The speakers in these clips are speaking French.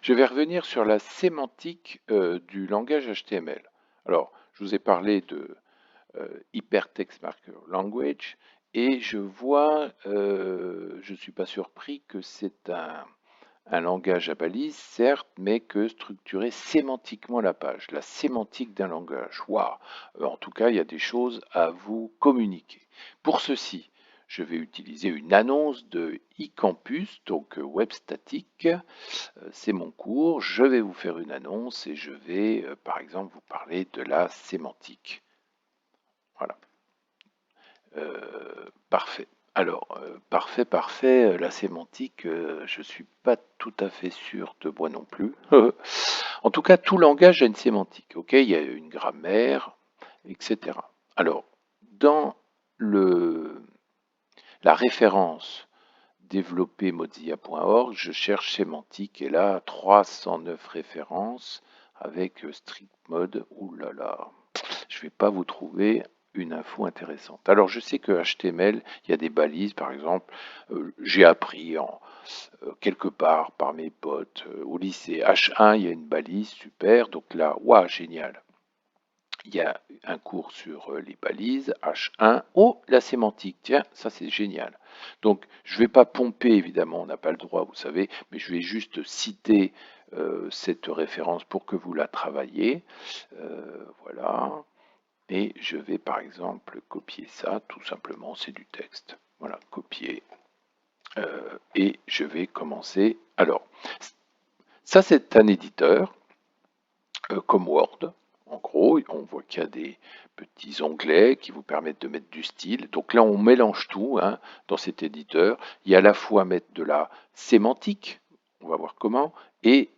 Je vais revenir sur la sémantique du langage HTML. Alors, je vous ai parlé de Hypertext Markup Language et je vois, je ne suis pas surpris que c'est un langage à balises, certes, mais que structurer sémantiquement la page, la sémantique d'un langage. Waouh! En tout cas, il y a des choses à vous communiquer. Pour ceci, je vais utiliser une annonce de eCampus, donc web statique. C'est mon cours, je vais vous faire une annonce et je vais, par exemple, vous parler de la sémantique. Voilà. Parfait. Alors, parfait, la sémantique, je ne suis pas tout à fait sûr de moi non plus. En tout cas, tout langage a une sémantique, ok? Il y a une grammaire, etc. Alors, dans la référence développer mozilla.org, je cherche sémantique et là 309 références avec strict mode. Ouh là là, je ne vais pas vous trouver une info intéressante. Alors je sais que HTML, il y a des balises, par exemple, j'ai appris quelque part par mes potes au lycée H1, il y a une balise, super, donc là, waouh, génial. Il y a un cours sur les balises, H1. Oh, la sémantique, tiens, ça c'est génial. Donc, je ne vais pas pomper, évidemment, on n'a pas le droit, vous savez, mais je vais juste citer cette référence pour que vous la travailliez. Voilà. Et je vais, par exemple, copier ça, tout simplement, c'est du texte. Voilà, copier. Et je vais commencer. Alors, ça c'est un éditeur, comme Word. En gros, on voit qu'il y a des petits onglets qui vous permettent de mettre du style. Donc là, on mélange tout hein, dans cet éditeur. Il y a à la fois mettre de la sémantique, on va voir comment, et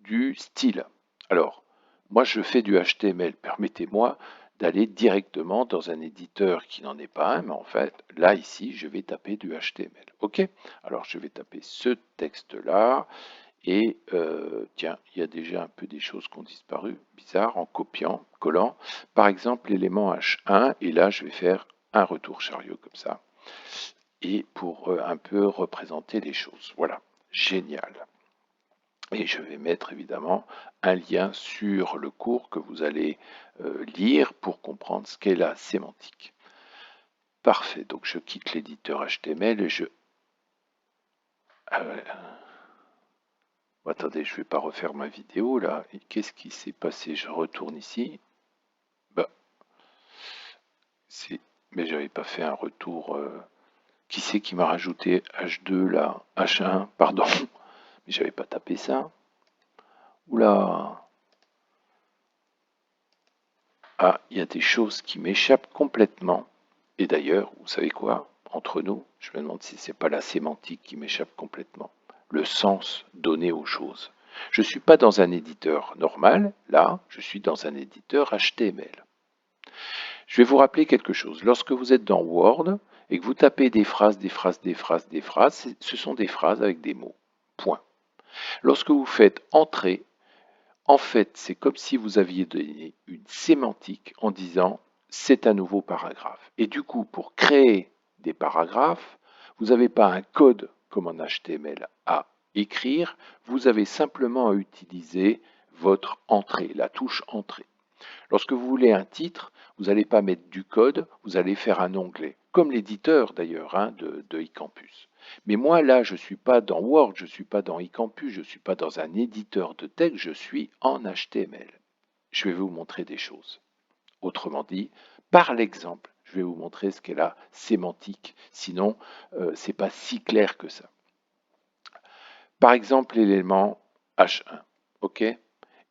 du style. Alors, moi, je fais du HTML. Permettez-moi d'aller directement dans un éditeur qui n'en est pas un, mais en fait, là, ici, je vais taper du HTML. OK? Alors, je vais taper ce texte-là. Et tiens, il y a déjà un peu des choses qui ont disparu, bizarre, en copiant, collant. Par exemple, l'élément H1, et là, je vais faire un retour chariot comme ça. Et pour un peu représenter les choses. Voilà, génial. Et je vais mettre évidemment un lien sur le cours que vous allez lire pour comprendre ce qu'est la sémantique. Parfait, donc je quitte l'éditeur HTML et je... Attendez, je ne vais pas refaire ma vidéo là. Qu'est-ce qui s'est passé? Je retourne ici. Bah, mais j'avais pas fait un retour. Qui c'est qui m'a rajouté H2 là? H1, pardon. Mais j'avais pas tapé ça. Oula. Ah, il y a des choses qui m'échappent complètement. Et d'ailleurs, vous savez quoi? Entre nous, je me demande si c'est pas la sémantique qui m'échappe complètement. Le sens donné aux choses. Je ne suis pas dans un éditeur normal, là, je suis dans un éditeur HTML. Je vais vous rappeler quelque chose. Lorsque vous êtes dans Word et que vous tapez des phrases, ce sont des phrases avec des mots. Point. Lorsque vous faites Entrée, en fait, c'est comme si vous aviez donné une sémantique en disant c'est un nouveau paragraphe. Et du coup, pour créer des paragraphes, vous n'avez pas un code comme en HTML à écrire, vous avez simplement à utiliser votre entrée, la touche entrée. Lorsque vous voulez un titre, vous n'allez pas mettre du code, vous allez faire un onglet, comme l'éditeur d'ailleurs hein, de eCampus. Mais moi là, je ne suis pas dans Word, je ne suis pas dans eCampus, je ne suis pas dans un éditeur de texte, je suis en HTML. Je vais vous montrer des choses. Autrement dit, par l'exemple, je vais vous montrer ce qu'est la sémantique, sinon ce n'est pas si clair que ça. Par exemple, l'élément H1, ok?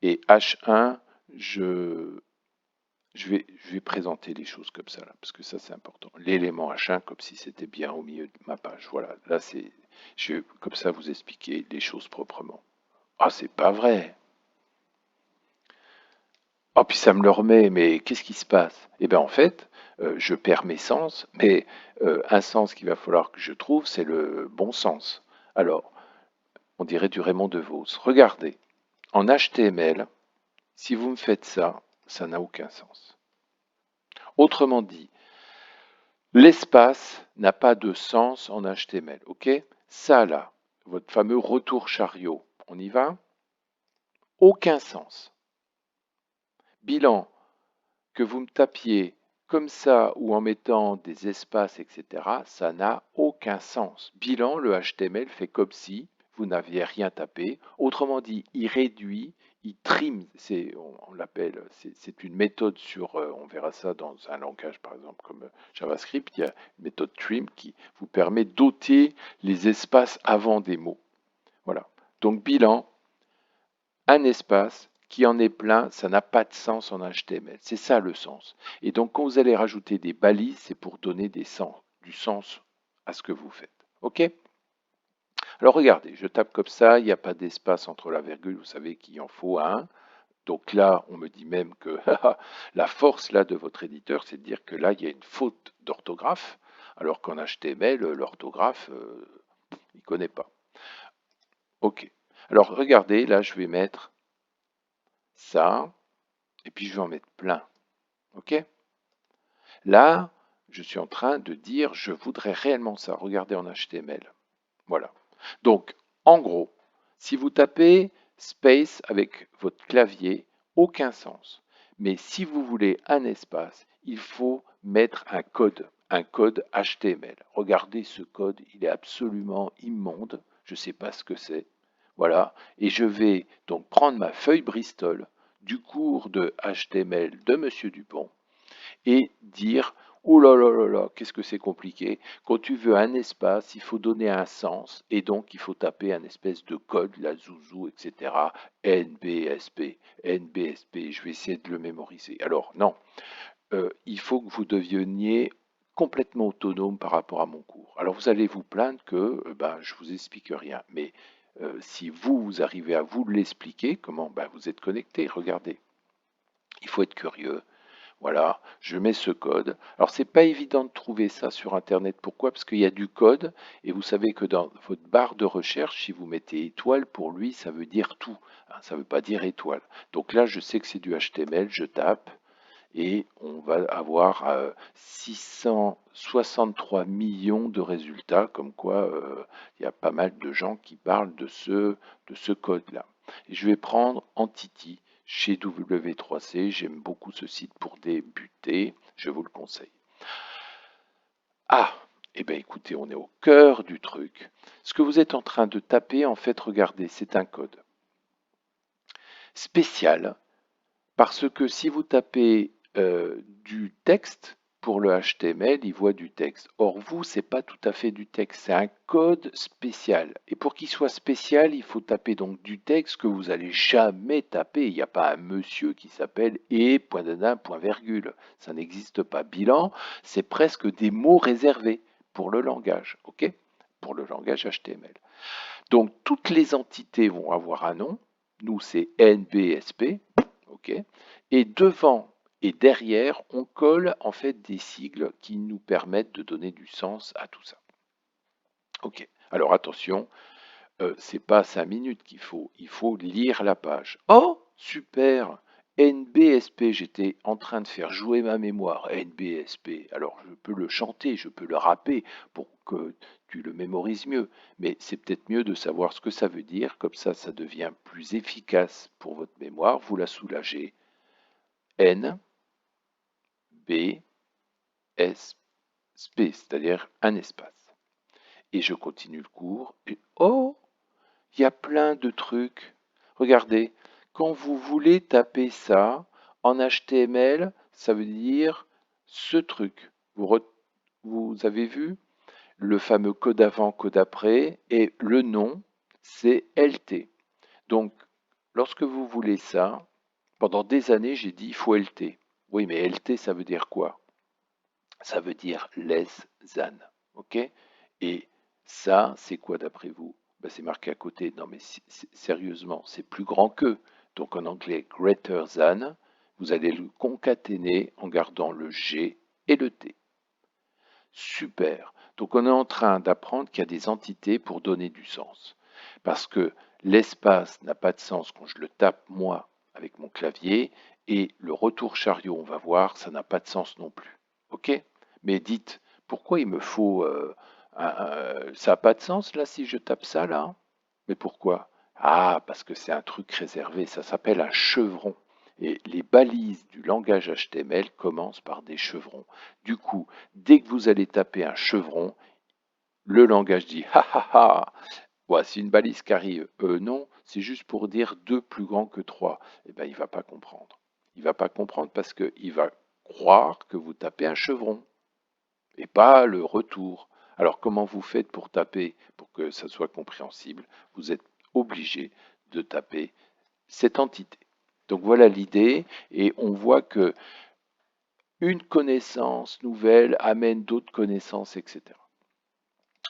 Et H1, je vais présenter les choses comme ça, là, parce que ça, c'est important. L'élément H1, comme si c'était bien au milieu de ma page. Voilà, là, je vais comme ça vous expliquer les choses proprement. Ah, c'est pas vrai. Oh, puis ça me le remet, mais qu'est-ce qui se passe? Eh bien, en fait, je perds mes sens, mais un sens qu'il va falloir que je trouve, c'est le bon sens. Alors, on dirait du Raymond DeVos. Regardez, en HTML, si vous me faites ça, ça n'a aucun sens. Autrement dit, l'espace n'a pas de sens en HTML, ok? Ça là, votre fameux retour chariot, on y va? aucun sens. Bilan, que vous me tapiez comme ça ou en mettant des espaces, etc., ça n'a aucun sens. Bilan, le HTML fait comme si vous n'aviez rien tapé. Autrement dit, il réduit, il trim, on l'appelle, c'est une méthode on verra ça dans un langage par exemple comme JavaScript, il y a une méthode trim qui vous permet d'ôter les espaces avant des mots. Voilà. Donc bilan, un espace qui en est plein, ça n'a pas de sens en HTML. C'est ça le sens. Et donc, quand vous allez rajouter des balises, c'est pour donner du sens à ce que vous faites. OK? Alors, regardez, je tape comme ça, il n'y a pas d'espace entre la virgule, vous savez qu'il en faut un. Donc là, on me dit même que la force là de votre éditeur, c'est de dire que là, il y a une faute d'orthographe, alors qu'en HTML, l'orthographe, il ne connaît pas. OK. Alors, regardez, là, je vais mettre ça, et puis je vais en mettre plein. OK? Là, je suis en train de dire, je voudrais réellement ça. Regardez en HTML. Voilà. Donc, en gros, si vous tapez space avec votre clavier, aucun sens. Mais si vous voulez un espace, il faut mettre un code HTML. Regardez ce code, il est absolument immonde. Je ne sais pas ce que c'est. Voilà. Et je vais donc prendre ma feuille Bristol du cours de HTML de Monsieur Dupont et dire oh là là là là, qu'est-ce que c'est compliqué. Quand tu veux un espace, il faut donner un sens et donc il faut taper un espèce de code, la zouzou, etc. NBSP, NBSP, je vais essayer de le mémoriser. Alors non, il faut que vous deveniez complètement autonome par rapport à mon cours. Alors vous allez vous plaindre que je vous explique rien, mais si vous arrivez à vous l'expliquer, comment vous êtes connecté, regardez. Il faut être curieux, voilà, je mets ce code. Alors, c'est pas évident de trouver ça sur Internet. Pourquoi? Parce qu'il y a du code et vous savez que dans votre barre de recherche, si vous mettez étoile, pour lui, ça veut dire tout. Hein, ça ne veut pas dire étoile. Donc là, je sais que c'est du HTML, je tape et on va avoir 663 millions de résultats, comme quoi il y a pas mal de gens qui parlent de ce code-là. Et je vais prendre Entity chez W3C. J'aime beaucoup ce site pour débuter. Je vous le conseille. Ah, eh bien écoutez, on est au cœur du truc. Ce que vous êtes en train de taper, en fait, regardez, c'est un code spécial parce que si vous tapez du texte pour le HTML, il voit du texte. Or, vous, c'est pas tout à fait du texte, c'est un code spécial. Et pour qu'il soit spécial, il faut taper donc du texte que vous n'allez jamais taper. Il n'y a pas un monsieur qui s'appelle et point d'adin, point virgule. Ça n'existe pas. Bilan, c'est presque des mots réservés pour le langage, ok? Pour le langage HTML. Donc, toutes les entités vont avoir un nom. Nous, c'est NBSP, ok? Et devant et derrière, on colle en fait des sigles qui nous permettent de donner du sens à tout ça. Ok. Alors attention, c'est pas 5 minutes il faut lire la page. Oh, super! NBSP, j'étais en train de faire jouer ma mémoire. NBSP. Alors je peux le chanter, je peux le rapper pour que tu le mémorises mieux. Mais c'est peut-être mieux de savoir ce que ça veut dire. Comme ça devient plus efficace pour votre mémoire. Vous la soulagez. N, B, S, P, c'est-à-dire un espace. Et je continue le cours. Et oh, il y a plein de trucs. Regardez, quand vous voulez taper ça en HTML, ça veut dire ce truc. Vous avez vu le fameux code avant, code après, et le nom, c'est LT. Donc, lorsque vous voulez ça, pendant des années, j'ai dit il faut LT. Oui, mais LT, ça veut dire quoi? Ça veut dire less than. OK? Et ça, c'est quoi d'après vous? C'est marqué à côté. Non, mais sérieusement, c'est plus grand que. Donc en anglais, greater than, vous allez le concaténer en gardant le G et le T. Super. Donc on est en train d'apprendre qu'il y a des entités pour donner du sens. Parce que l'espace n'a pas de sens quand je le tape moi avec mon clavier et le retour chariot, on va voir, ça n'a pas de sens non plus. OK? Mais dites, pourquoi il me faut ça n'a pas de sens là si je tape ça là? Mais pourquoi? Ah, parce que c'est un truc réservé, ça s'appelle un chevron. Et les balises du langage HTML commencent par des chevrons. Du coup, dès que vous allez taper un chevron, le langage dit ha ha ha, voici une balise qui arrive. Non, c'est juste pour dire 2 plus grand que 3. Eh bien, il ne va pas comprendre. Il ne va pas comprendre parce qu'il va croire que vous tapez un chevron et pas le retour. Alors comment vous faites pour taper, pour que ça soit compréhensible? Vous êtes obligé de taper cette entité. Donc voilà l'idée, et on voit que une connaissance nouvelle amène d'autres connaissances, etc.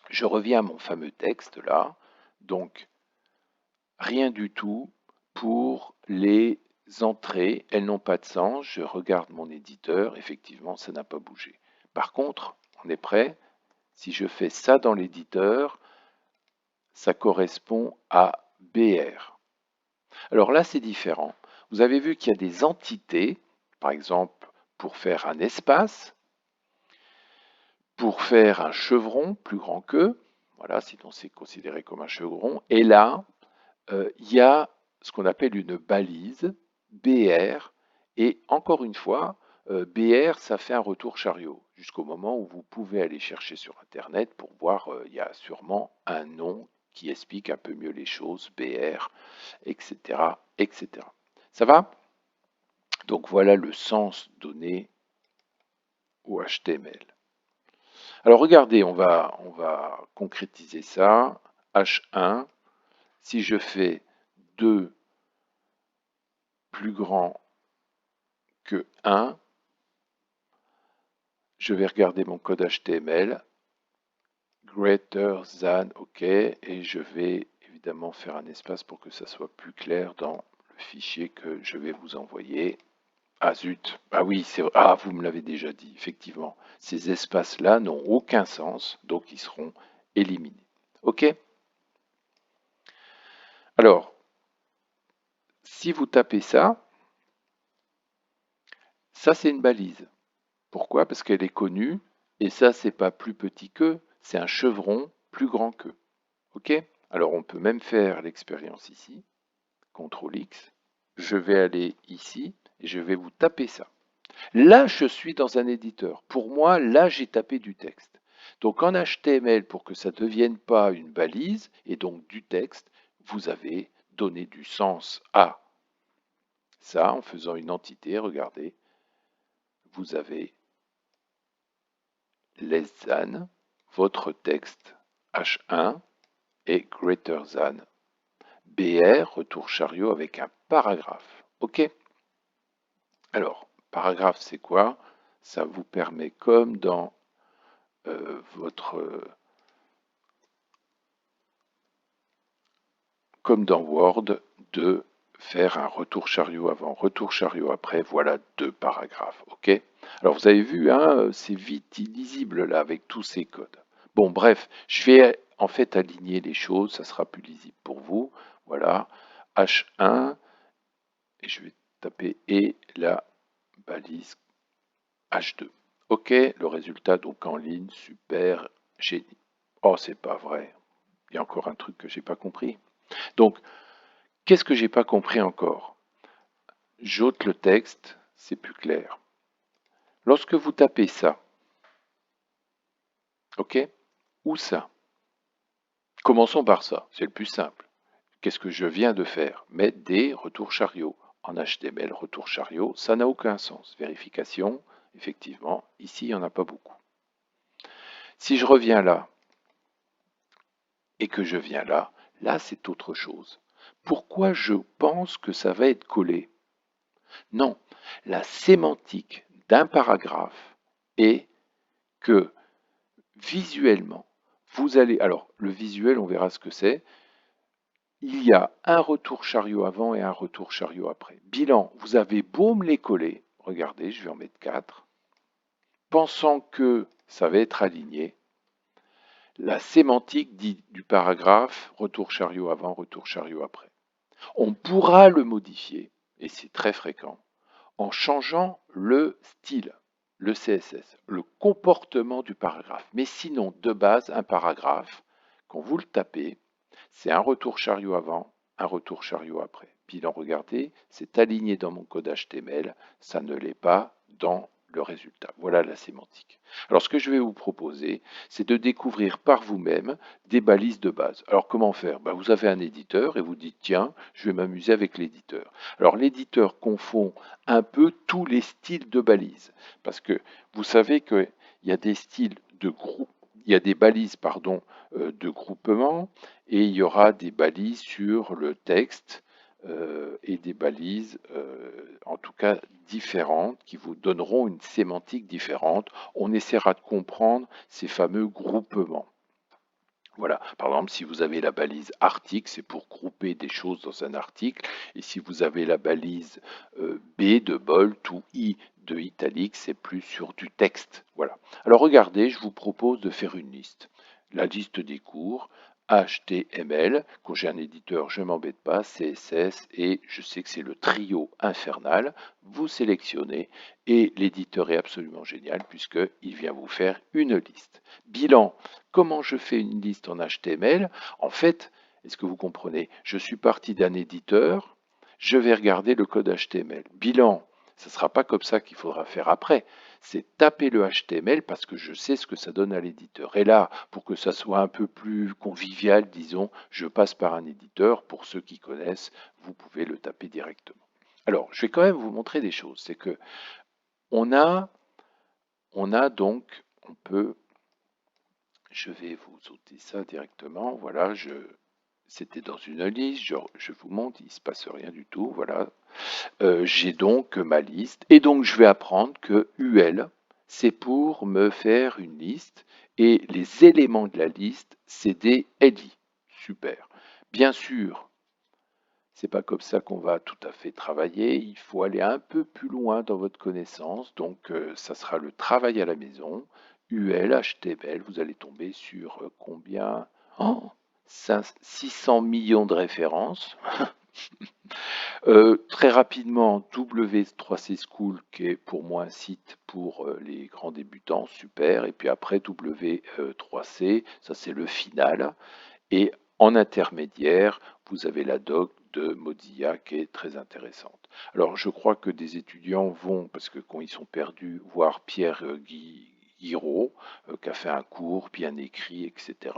Je reviens à mon fameux texte là. Donc rien du tout pour les entrées, elles n'ont pas de sens. Je regarde mon éditeur, effectivement ça n'a pas bougé. Par contre, on est prêt? Si je fais ça dans l'éditeur, ça correspond à BR. Alors là, c'est différent. Vous avez vu qu'il y a des entités, par exemple, pour faire un espace, pour faire un chevron plus grand que, voilà, sinon c'est considéré comme un chevron. Et là, il y a ce qu'on appelle une balise, BR, et encore une fois, BR, ça fait un retour chariot, jusqu'au moment où vous pouvez aller chercher sur Internet pour voir, il y a sûrement un nom qui explique un peu mieux les choses, BR, etc., etc. Ça va? Donc voilà le sens donné au HTML. Alors regardez, on va concrétiser ça. H1, si je fais 2 plus grand que 1, je vais regarder mon code HTML, greater than, OK, et je vais évidemment faire un espace pour que ça soit plus clair dans le fichier que je vais vous envoyer. Ah zut, ah oui, c'est vrai. Ah, vous me l'avez déjà dit, effectivement. Ces espaces-là n'ont aucun sens, donc ils seront éliminés. OK? Alors, si vous tapez ça, ça c'est une balise. Pourquoi? Parce qu'elle est connue, et ça c'est pas plus petit que, c'est un chevron plus grand que. OK? Alors on peut même faire l'expérience ici, CTRL X. Je vais aller ici et je vais vous taper ça. Là, je suis dans un éditeur. Pour moi, là, j'ai tapé du texte. Donc en HTML, pour que ça ne devienne pas une balise et donc du texte, vous avez donné du sens à ça en faisant une entité. Regardez, vous avez less than, votre texte H1 et greater than. BR, retour chariot avec un paragraphe. OK? Alors, paragraphe, c'est quoi? Ça vous permet, comme dans comme dans Word, de faire un retour chariot avant, retour chariot après. Voilà 2 paragraphes. OK? Alors, vous avez vu, hein, c'est vite illisible là avec tous ces codes. Bon, bref, je vais en fait aligner les choses, ça sera plus lisible pour vous. Voilà, H1, et je vais taper et la balise H2. OK, le résultat donc en ligne, super, génie. Oh, c'est pas vrai. Il y a encore un truc que j'ai pas compris. Donc, qu'est-ce que j'ai pas compris encore? J'ôte le texte, c'est plus clair. Lorsque vous tapez ça, OK? Ou ça. Commençons par ça, c'est le plus simple. Qu'est-ce que je viens de faire? Mettre des retours chariots. En HTML, retour chariot, ça n'a aucun sens. Vérification, effectivement, ici, il n'y en a pas beaucoup. Si je reviens là, et que je viens là, là c'est autre chose. Pourquoi je pense que ça va être collé? Non, la sémantique d'un paragraphe est que visuellement, vous allez... Alors, le visuel, on verra ce que c'est. Il y a un retour chariot avant et un retour chariot après. Bilan, vous avez beau me les coller, regardez, je vais en mettre 4, pensant que ça va être aligné. La sémantique dit du paragraphe, retour chariot avant, retour chariot après. On pourra le modifier, et c'est très fréquent, en changeant le style, le CSS, le comportement du paragraphe. Mais sinon, de base, un paragraphe, quand vous le tapez, c'est un retour chariot avant, un retour chariot après. Bilan, regardez, c'est aligné dans mon code HTML, ça ne l'est pas dans le résultat. Voilà la sémantique. Alors ce que je vais vous proposer, c'est de découvrir par vous-même des balises de base. Alors comment faire? Ben, vous avez un éditeur et vous dites tiens, je vais m'amuser avec l'éditeur. Alors l'éditeur confond un peu tous les styles de balises parce que vous savez qu'il y a des styles de groupe, il y a des balises pardon, de groupement et il y aura des balises sur le texte et des balises, en tout cas différentes, qui vous donneront une sémantique différente. On essaiera de comprendre ces fameux groupements. Voilà, par exemple, si vous avez la balise article, c'est pour grouper des choses dans un article. Et si vous avez la balise B de bold ou I de italique, c'est plus sur du texte. Voilà. Alors regardez, je vous propose de faire une liste. La liste des cours, HTML, quand j'ai un éditeur, je ne m'embête pas, CSS, et je sais que c'est le trio infernal. Vous sélectionnez, et l'éditeur est absolument génial, puisqu'il vient vous faire une liste. Bilan. Comment je fais une liste en HTML? En fait, est-ce que vous comprenez? Je suis parti d'un éditeur, je vais regarder le code HTML. Bilan, ce ne sera pas comme ça qu'il faudra faire après. C'est taper le HTML parce que je sais ce que ça donne à l'éditeur. Et là, pour que ça soit un peu plus convivial, disons, je passe par un éditeur. Pour ceux qui connaissent, vous pouvez le taper directement. Alors, je vais quand même vous montrer des choses. C'est que on a donc, on peut. Je vais vous ôter ça directement. Voilà, c'était dans une liste. Je vous montre, il ne se passe rien du tout. Voilà. J'ai donc ma liste. Et donc, je vais apprendre que UL, c'est pour me faire une liste. Et les éléments de la liste, c'est des LI. Super. Bien sûr, c'est pas comme ça qu'on va tout à fait travailler. Il faut aller un peu plus loin dans votre connaissance. Donc, ça sera le travail à la maison. UL, HTML, vous allez tomber sur combien? Oh, 600 millions de références. Très rapidement, W3C School, qui est pour moi un site pour les grands débutants, super. Et puis après, W3C, ça c'est le final. Et en intermédiaire, vous avez la doc de Mozilla qui est très intéressante. Alors, je crois que des étudiants vont, parce que quand ils sont perdus, voir Pierre Guiraud, qui a fait un cours bien écrit, etc.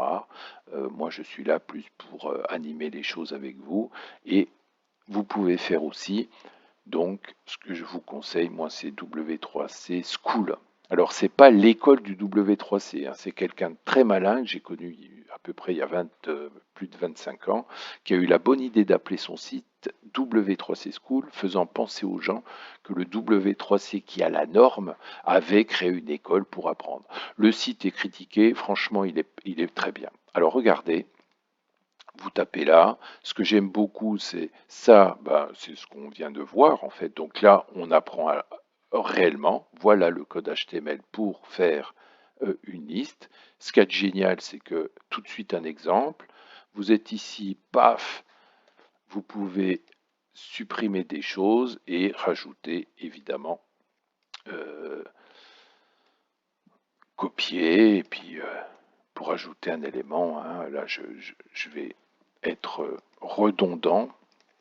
Moi, je suis là plus pour animer les choses avec vous. Et vous pouvez faire aussi, donc, ce que je vous conseille, moi, c'est W3C School. Alors, c'est pas l'école du W3C, hein, c'est quelqu'un de très malin que j'ai connu à peu près il y a plus de 25 ans, qui a eu la bonne idée d'appeler son site W3C School, faisant penser aux gens que le W3C qui a la norme avait créé une école pour apprendre. Le site est critiqué, franchement, il est très bien. Alors, regardez. Vous tapez là. Ce que j'aime beaucoup, c'est ça, c'est ce qu'on vient de voir en fait. Donc là, on apprend réellement. Voilà le code HTML pour faire une liste. Ce qui est génial, c'est que tout de suite un exemple. Vous êtes ici, paf, vous pouvez supprimer des choses et rajouter évidemment, euh, copier et puis pour ajouter un élément, hein, là je vais être redondant,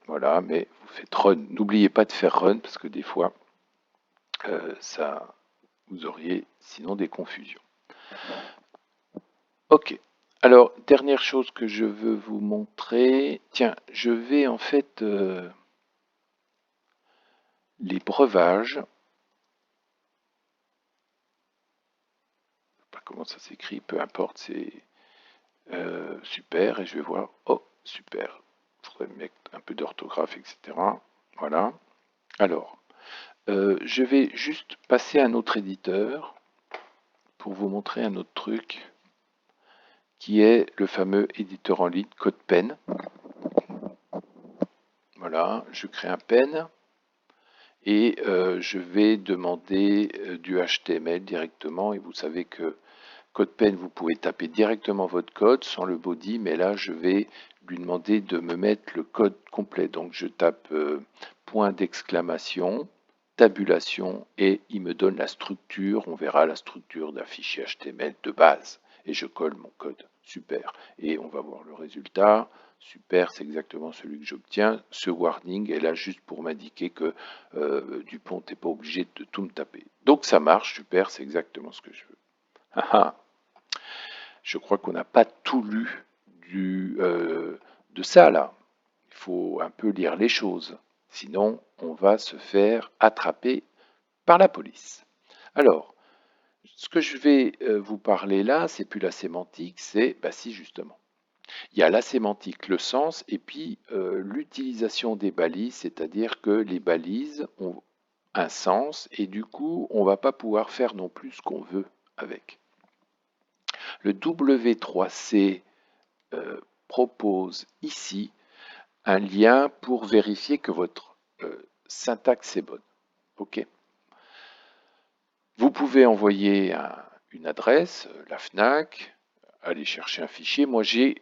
voilà, mais vous faites run. N'oubliez pas de faire run parce que des fois, ça, vous auriez sinon des confusions. Ok. Alors, dernière chose que je veux vous montrer. Tiens, je vais en fait les breuvages. Je ne sais pas comment ça s'écrit, peu importe, c'est super. Et je vais voir. Oh, super. Il faudrait mettre un peu d'orthographe, etc. Voilà. Alors, je vais juste passer à un autre éditeur pour vous montrer un autre truc qui est le fameux éditeur en ligne CodePen. Voilà, je crée un pen et je vais demander du HTML directement et vous savez que CodePen, vous pouvez taper directement votre code sans le body, mais là je vais lui demander de me mettre le code complet. Donc je tape point d'exclamation, tabulation et il me donne la structure. On verra la structure d'un fichier HTML de base et je colle mon code. super. Et on va voir le résultat. Super, c'est exactement celui que j'obtiens. Ce warning est là juste pour m'indiquer que Dupont n'est pas obligé de tout me taper. Donc ça marche, super, c'est exactement ce que je veux. Ah, ah. Je crois qu'on n'a pas tout lu de ça là. Il faut un peu lire les choses. Sinon, on va se faire attraper par la police. Alors, ce que je vais vous parler là, c'est plus la sémantique, c'est, bah si justement. Il y a la sémantique, le sens, et puis l'utilisation des balises, c'est-à-dire que les balises ont un sens, et du coup, on ne va pas pouvoir faire non plus ce qu'on veut avec. Le W3C propose ici un lien pour vérifier que votre syntaxe est bonne. OK. Vous pouvez envoyer une adresse, la FNAC, aller chercher un fichier. Moi, je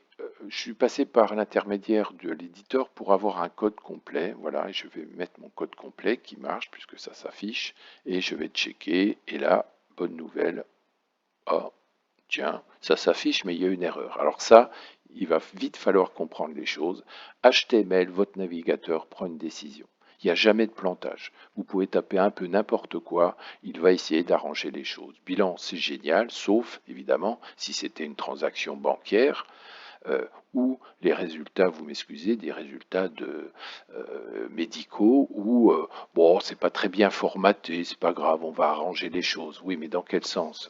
suis passé par l'intermédiaire de l'éditeur pour avoir un code complet. Voilà, et je vais mettre mon code complet qui marche puisque ça s'affiche. Et je vais checker. Et là, bonne nouvelle. Oh, tiens, ça s'affiche, mais il y a une erreur. Alors ça, il va vite falloir comprendre les choses. HTML, votre navigateur prend une décision. Il n'y a jamais de plantage. Vous pouvez taper un peu n'importe quoi, il va essayer d'arranger les choses. Bilan, c'est génial, sauf évidemment si c'était une transaction bancaire ou les résultats, vous m'excusez, des résultats médicaux où bon, c'est pas très bien formaté, c'est pas grave, on va arranger les choses. Oui, mais dans quel sens?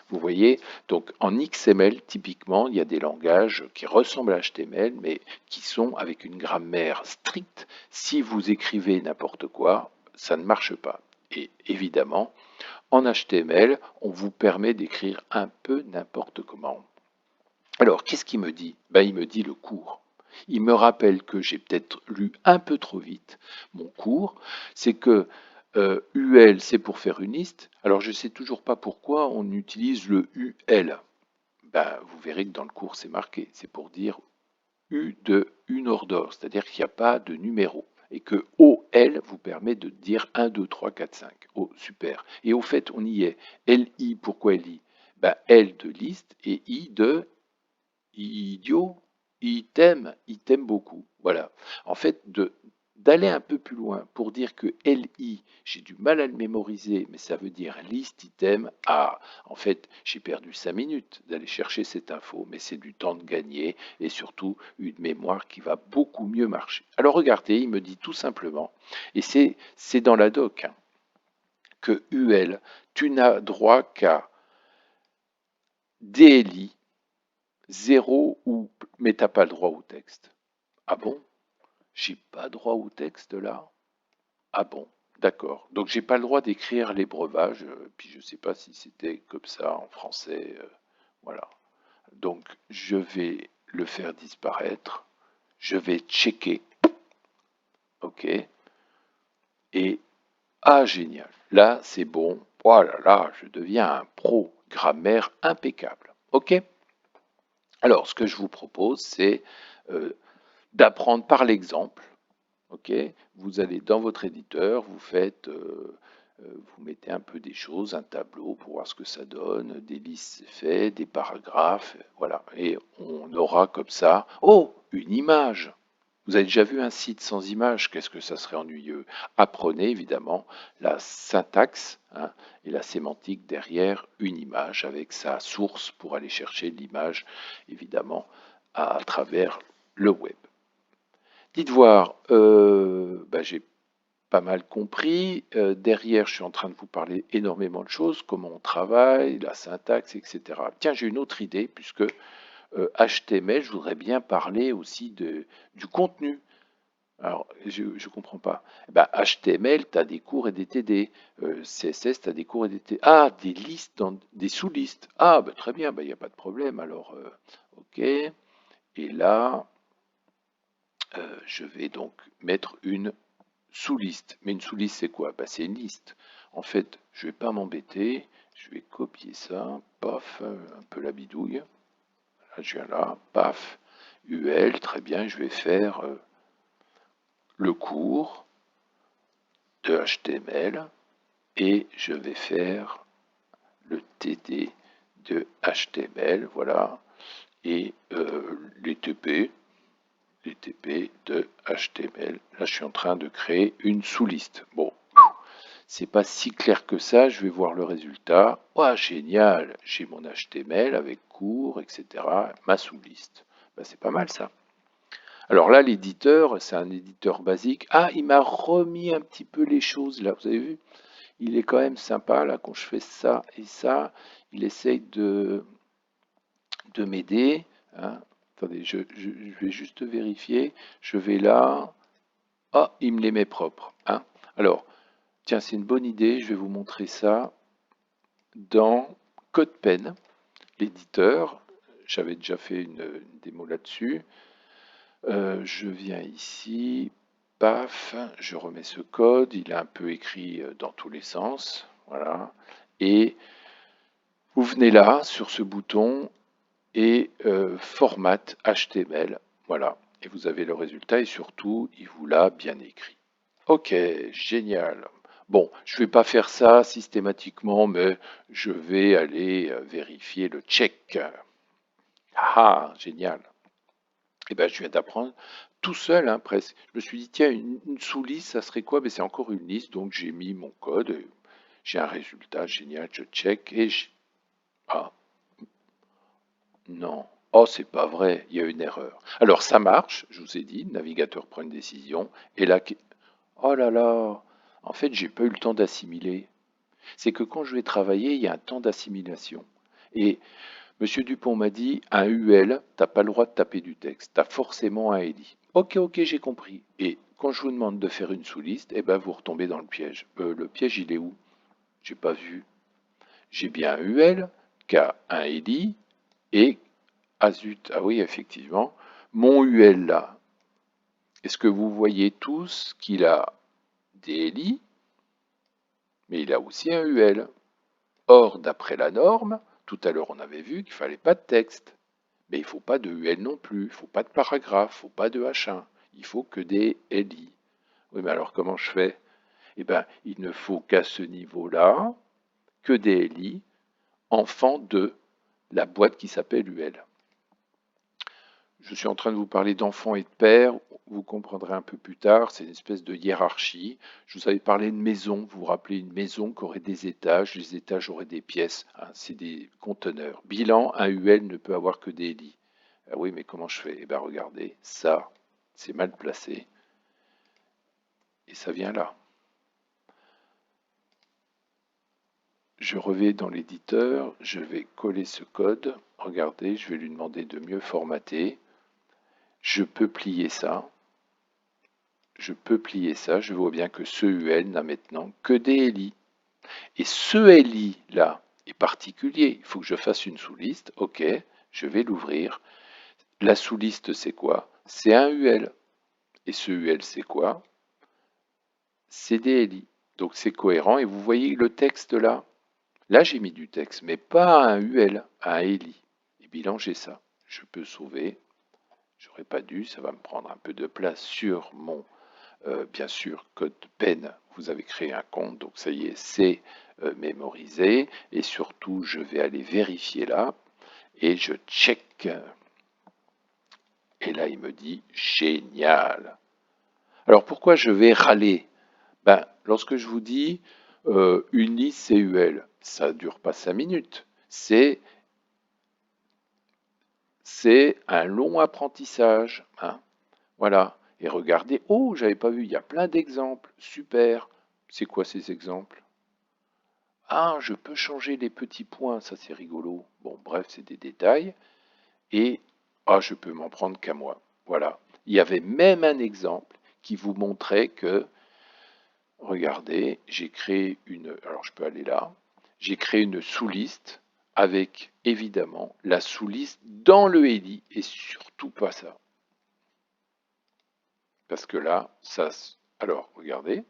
Vous voyez, donc en XML, typiquement, il y a des langages qui ressemblent à HTML, mais qui sont avec une grammaire stricte. Si vous écrivez n'importe quoi, ça ne marche pas. Et évidemment, en HTML, on vous permet d'écrire un peu n'importe comment. Alors, qu'est-ce qu'il me dit? Ben, il me dit le cours. Il me rappelle que j'ai peut-être lu un peu trop vite mon cours. C'est que UL, c'est pour faire une liste. Alors, je ne sais toujours pas pourquoi on utilise le UL. Ben, vous verrez que dans le cours, c'est marqué. C'est pour dire U de une order, c'est-à-dire qu'il n'y a pas de numéro. Et que OL vous permet de dire 1, 2, 3, 4, 5. Oh, super. Et au fait, on y est. LI, pourquoi LI? Ben, L de liste et I de idiot, il t'aime beaucoup. Voilà. En fait, d'aller un peu plus loin pour dire que LI, j'ai du mal à le mémoriser, mais ça veut dire liste item. Ah, en fait, j'ai perdu 5 minutes d'aller chercher cette info, mais c'est du temps de gagner et surtout une mémoire qui va beaucoup mieux marcher. Alors regardez, il me dit tout simplement, et c'est dans la doc, hein, que UL, tu n'as droit qu'à DLI 0 ou mais t'as pas le droit au texte. Ah bon? J'ai pas droit au texte là? Ah bon, d'accord. Donc j'ai pas le droit d'écrire les breuvages, puis je sais pas si c'était comme ça en français, voilà. Donc je vais le faire disparaître, je vais checker, ok, et ah génial, là c'est bon, oh là là, je deviens un pro, grammaire impeccable, ok? Alors ce que je vous propose, c'est euh, d'apprendre par l'exemple. Ok, vous allez dans votre éditeur, vous mettez un peu des choses, un tableau pour voir ce que ça donne, des listes c'est fait, des paragraphes, voilà. Et on aura comme ça, oh, une image. Vous avez déjà vu un site sans image, qu'est-ce que ça serait ennuyeux? Apprenez évidemment la syntaxe, hein, et la sémantique derrière une image avec sa source pour aller chercher l'image évidemment à travers le web. Dites voir, bah, j'ai pas mal compris. Derrière, je suis en train de vous parler énormément de choses, comment on travaille, la syntaxe, etc. Tiens, j'ai une autre idée, puisque HTML, je voudrais bien parler aussi du contenu. Alors, je ne comprends pas. Bah, HTML, tu as des cours et des TD. CSS, tu as des cours et des TD. Ah, des listes, des sous-listes. Ah, bah, très bien, il n'y a pas de problème. Alors, OK. Et là, je vais donc mettre une sous-liste. Mais une sous-liste, c'est quoi? Bah, c'est une liste. En fait, je ne vais pas m'embêter. Je vais copier ça. Paf, un peu la bidouille. Là, je viens là. Paf. UL, très bien. Je vais faire le cours de HTML et je vais faire le TD de HTML. Voilà. et les TP de HTML. Là, je suis en train de créer une sous-liste. Bon, c'est pas si clair que ça. Je vais voir le résultat. Oh, génial! J'ai mon HTML avec cours, etc. Ma sous-liste. Ben, c'est pas mal ça. Alors là, l'éditeur, c'est un éditeur basique. Ah, il m'a remis un petit peu les choses là. Vous avez vu? Il est quand même sympa là quand je fais ça et ça. Il essaye de m'aider. Hein. Attendez, je vais juste vérifier. Je vais là. Ah, il me les met propres. Hein. Alors, tiens, c'est une bonne idée. Je vais vous montrer ça dans CodePen, l'éditeur. J'avais déjà fait une démo là-dessus. Je viens ici. Paf, je remets ce code. Il est un peu écrit dans tous les sens. Voilà. Et vous venez là, sur ce bouton, et format HTML. Voilà. Et vous avez le résultat et surtout, il vous l'a bien écrit. Ok, génial. Bon, je ne vais pas faire ça systématiquement, mais je vais aller vérifier le check. Ah, génial. Et ben, je viens d'apprendre tout seul, hein, presque. Je me suis dit, tiens, une sous-liste, ça serait quoi? Ben, c'est encore une liste, donc j'ai mis mon code. J'ai un résultat génial, je check et je... Ah, non. Oh, c'est pas vrai, il y a une erreur. Alors, ça marche, je vous ai dit, le navigateur prend une décision, et là, oh là là, en fait, j'ai pas eu le temps d'assimiler. C'est que quand je vais travailler, il y a un temps d'assimilation. Et Monsieur Dupont m'a dit, un UL, t'as pas le droit de taper du texte, t'as forcément un ELI. Ok, ok, j'ai compris. Et quand je vous demande de faire une sous-liste, eh ben vous retombez dans le piège. Le piège, il est où? J'ai pas vu. J'ai bien un UL, qui a un ELI, et, ah zut, ah oui, effectivement, mon UL là, est-ce que vous voyez tous qu'il a des ELI, mais il a aussi un UL? Or, d'après la norme, tout à l'heure on avait vu qu'il ne fallait pas de texte. Mais il ne faut pas de UL non plus, il ne faut pas de paragraphe, il ne faut pas de H1, il faut que des LI. Oui, mais alors comment je fais? Eh bien, il ne faut qu'à ce niveau-là que des LI enfants de la boîte qui s'appelle UL. Je suis en train de vous parler d'enfants et de pères, vous comprendrez un peu plus tard, c'est une espèce de hiérarchie. Je vous avais parlé de maison, vous vous rappelez une maison qui aurait des étages, les étages auraient des pièces, hein, c'est des conteneurs. Bilan, un UL ne peut avoir que des lits. Ah oui, mais comment je fais? Eh bien regardez, ça, c'est mal placé, et ça vient là. Je reviens dans l'éditeur, je vais coller ce code, regardez, je vais lui demander de mieux formater. Je peux plier ça, je vois bien que ce UL n'a maintenant que des LI. Et ce LI là est particulier, il faut que je fasse une sous-liste, ok, je vais l'ouvrir. La sous-liste c'est quoi? C'est un UL. Et ce UL c'est quoi? C'est des LI. Donc c'est cohérent et vous voyez le texte là. Là j'ai mis du texte, mais pas un UL, un LI. Et bilan j'ai ça. Je peux sauver. J'aurais pas dû, ça va me prendre un peu de place sur mon bien sûr, CodePen, vous avez créé un compte, donc ça y est, c'est mémorisé. Et surtout, je vais aller vérifier là, et je check. Et là, il me dit génial. Alors pourquoi je vais râler? Ben, lorsque je vous dis une liste CUL, ça ne dure pas 5 minutes. C'est un long apprentissage. Hein. Voilà. Et regardez, oh, j'avais pas vu, il y a plein d'exemples. Super. C'est quoi ces exemples? Ah, je peux changer les petits points, ça c'est rigolo. Bon, bref, c'est des détails. Et, ah, je peux m'en prendre qu'à moi. Voilà. Il y avait même un exemple qui vous montrait que, regardez, j'ai créé une, alors je peux aller là, j'ai créé une sous-liste avec, évidemment, la sous-liste dans le ELI et surtout pas ça. Parce que là, ça, alors, regardez,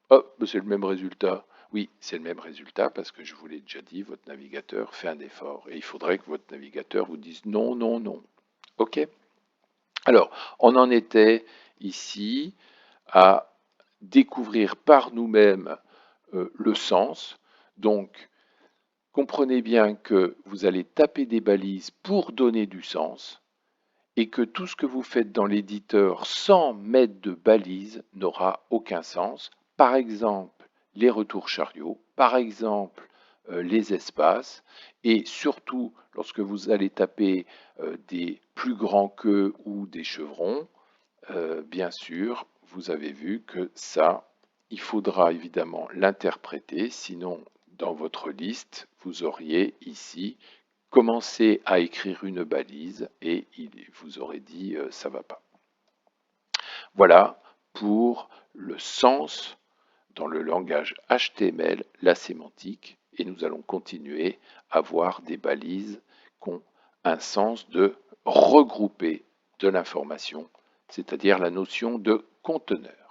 hop, c'est le même résultat. Oui, c'est le même résultat parce que je vous l'ai déjà dit, votre navigateur fait un effort. Et il faudrait que votre navigateur vous dise non, non, non. OK? Alors, on en était ici à découvrir par nous-mêmes le sens. Donc, Comprenez bien que vous allez taper des balises pour donner du sens et que tout ce que vous faites dans l'éditeur sans mettre de balises n'aura aucun sens. Par exemple, les retours chariots, par exemple, les espaces, et surtout lorsque vous allez taper des plus grands que ou des chevrons, bien sûr, vous avez vu que ça, il faudra évidemment l'interpréter, sinon dans votre liste, vous auriez ici commencé à écrire une balise et il vous aurait dit ça va pas. Voilà pour le sens dans le langage HTML, la sémantique, et nous allons continuer à voir des balises qui ont un sens de regrouper de l'information, c'est-à-dire la notion de conteneur.